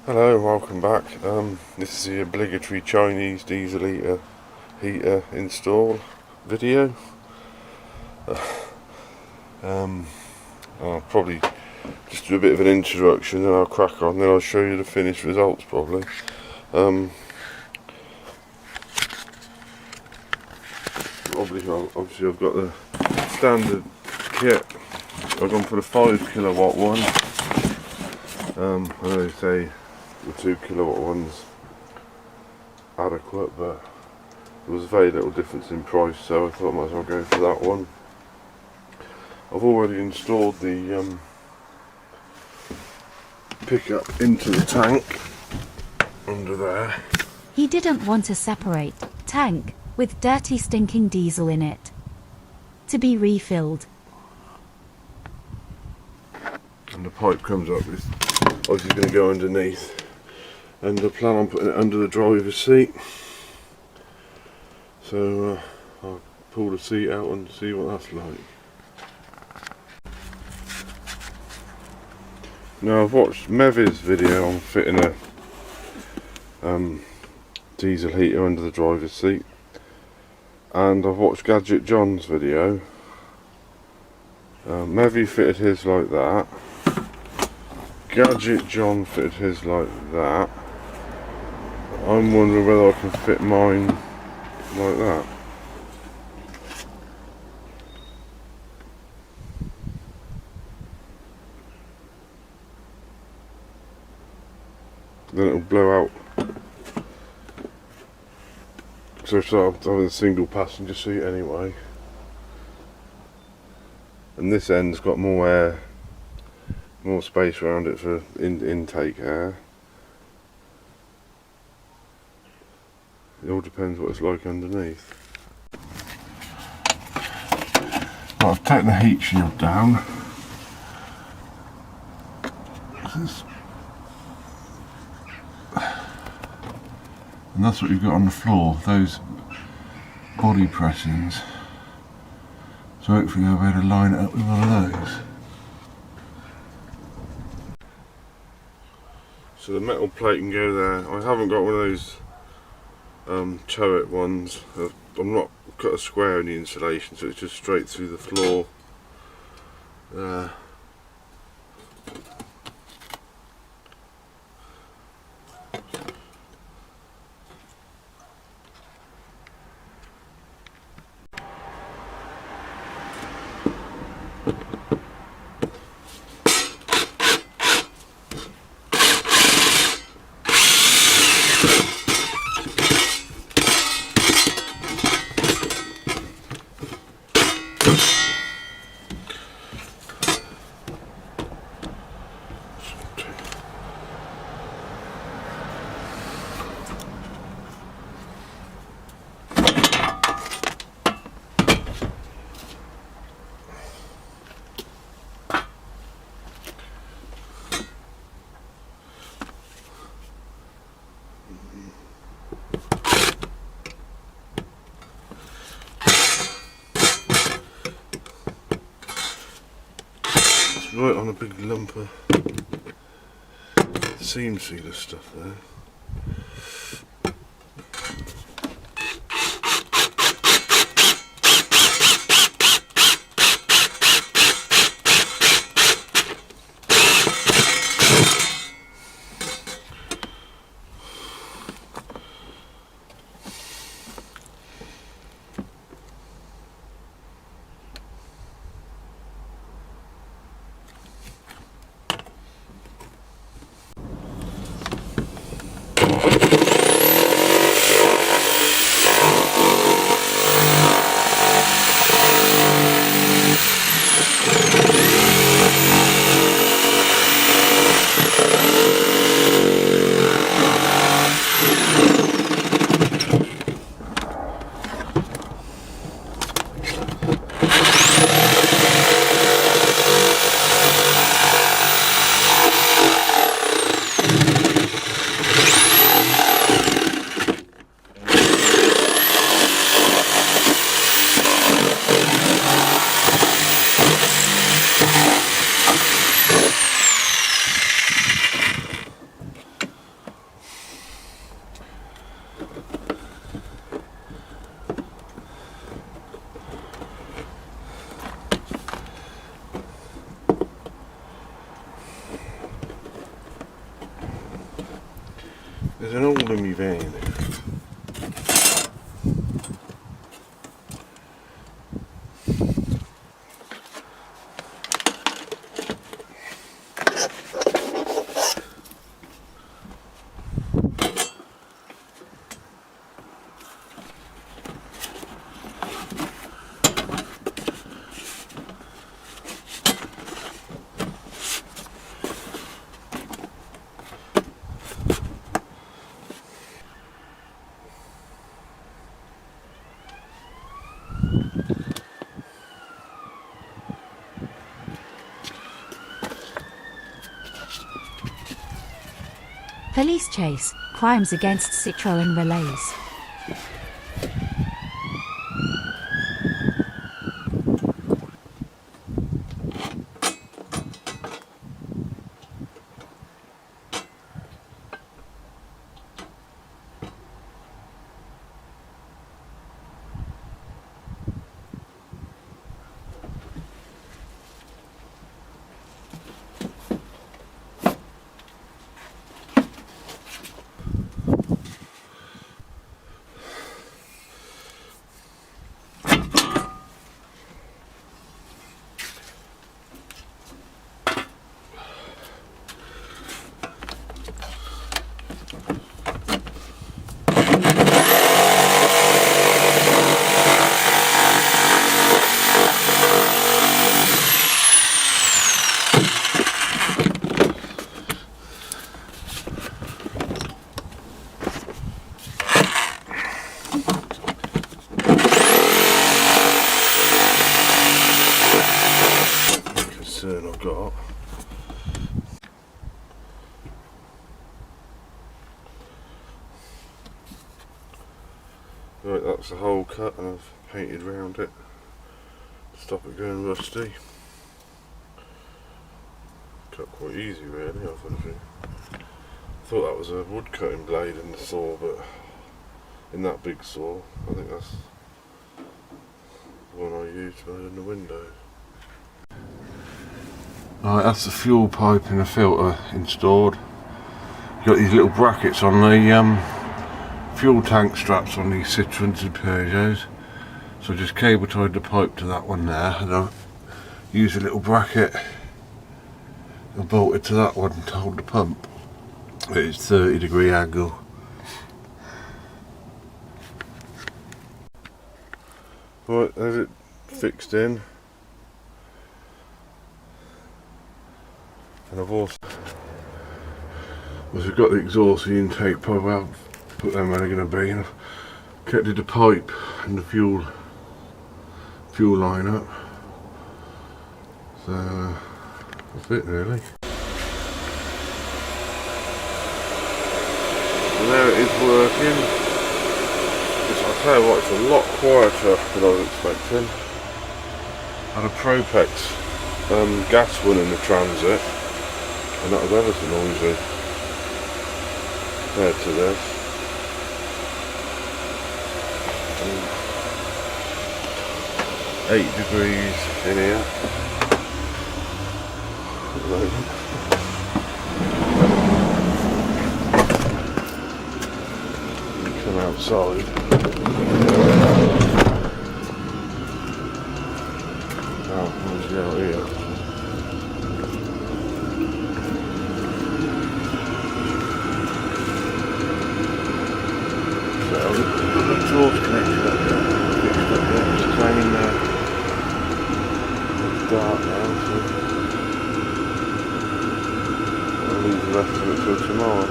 Hello, welcome back. This is the obligatory Chinese diesel heater install video. I'll probably just do a bit of an introduction, then I'll crack on, then I'll show you the finished results probably. Obviously I've got the standard kit. I've gone for the 5 kilowatt one. I know they say the 2 kilowatt one's adequate, but there was very little difference in price, so I thought I might as well go for that one. I've already installed the pickup into the tank under there. He didn't want to separate tank with dirty stinking diesel in it to be refilled. And the pipe comes up, it's obviously going to go underneath, and I plan on putting it under the driver's seat, so I'll pull the seat out and see what that's like. Now I've watched Mevi's video on fitting a diesel heater under the driver's seat, and I've watched Gadget John's video. Mevi fitted his like that. Gadget John fitted his like that. I'm wondering whether I can fit mine like that. Then it'll blow out. So I'm having a single passenger seat anyway. And this end's got more air, more space around it for intake air. It all depends what it's like underneath. Well, I've taken the heat shield down. And that's what you've got on the floor, those body pressings. So hopefully I'll be able to line it up with one of those. So the metal plate can go there. I haven't got one of those turret ones. I'm not cut a square in the insulation, so it's just straight through the floor. Right on a big lump of seam sealer stuff there. There's an old in my van. Police chase, crimes against Citroën relays. I've got. Right, that's the hole cut and I've painted round it to stop it going rusty. Cut quite easy really, I thought that was a wood cutting blade in the saw, but in that big saw, I think that's the one I used for in the window. Right, that's the fuel pipe and the filter installed. You've got these little brackets on the fuel tank straps on these Citroens and Peugeots. So I just cable tied the pipe to that one there, and I've used a little bracket and bolted to that one to hold the pump. It's 30-degree angle. Right, there's it fixed in. And I've also got the exhaust, the intake pipe out, put them where they're going to be, and I've kept the pipe and the fuel line up. So that's it really. And there it is working. I'll tell you what, it's a lot quieter than I was expecting. I had a Propex gas one in the Transit, and that was ever so noisy compared to this. 8 degrees in here at the moment. Come outside. Oh, let's go out here. So the exhaust connection up there, fixed up there, it's hanging there. It's dark now, so I'll leave the rest of it till tomorrow.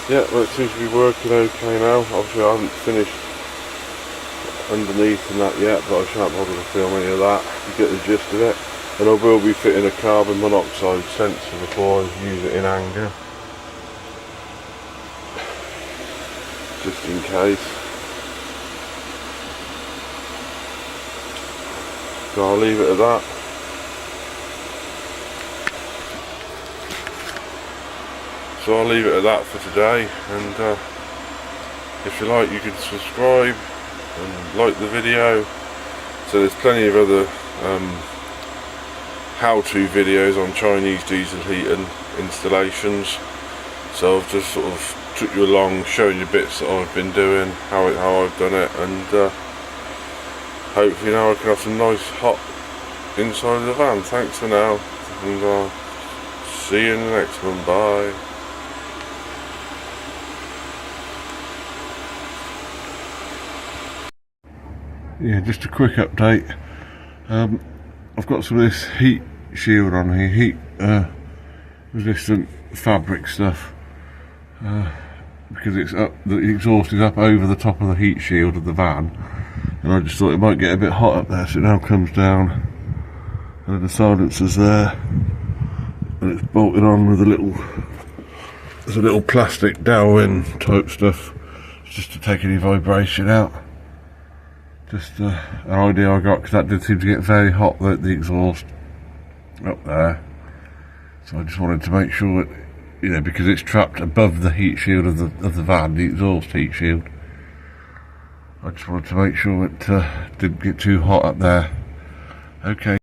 Yeah, well, it seems to be working okay now. Obviously I haven't finished underneath and that yet, but I shan't bother to film any of that. You get the gist of it. And I will be fitting a carbon monoxide sensor before I use it in anger, just in case. So I'll leave it at that. So I'll leave it at that for today, and If you like, you can subscribe and like the video. So there's plenty of other how-to videos on Chinese diesel heating installations. So I've just sort of took you along, showing you bits that I've been doing, how I've done it, and hopefully now I can have some nice hot inside of the van. Thanks for now, and I'll see you in the next one. Bye. Yeah, just a quick update. I've got some of this heat shield on here, heat resistant fabric stuff, because it's up, the exhaust is up over the top of the heat shield of the van, and I just thought it might get a bit hot up there, so it now comes down, and the silencer's there, and it's bolted on with there's a little plastic dowel-in type stuff, just to take any vibration out. Just an idea I got, because that did seem to get very hot, the exhaust up there. So I just wanted to make sure that, you know, because it's trapped above the heat shield of the van, the exhaust heat shield, I just wanted to make sure it didn't get too hot up there. Okay.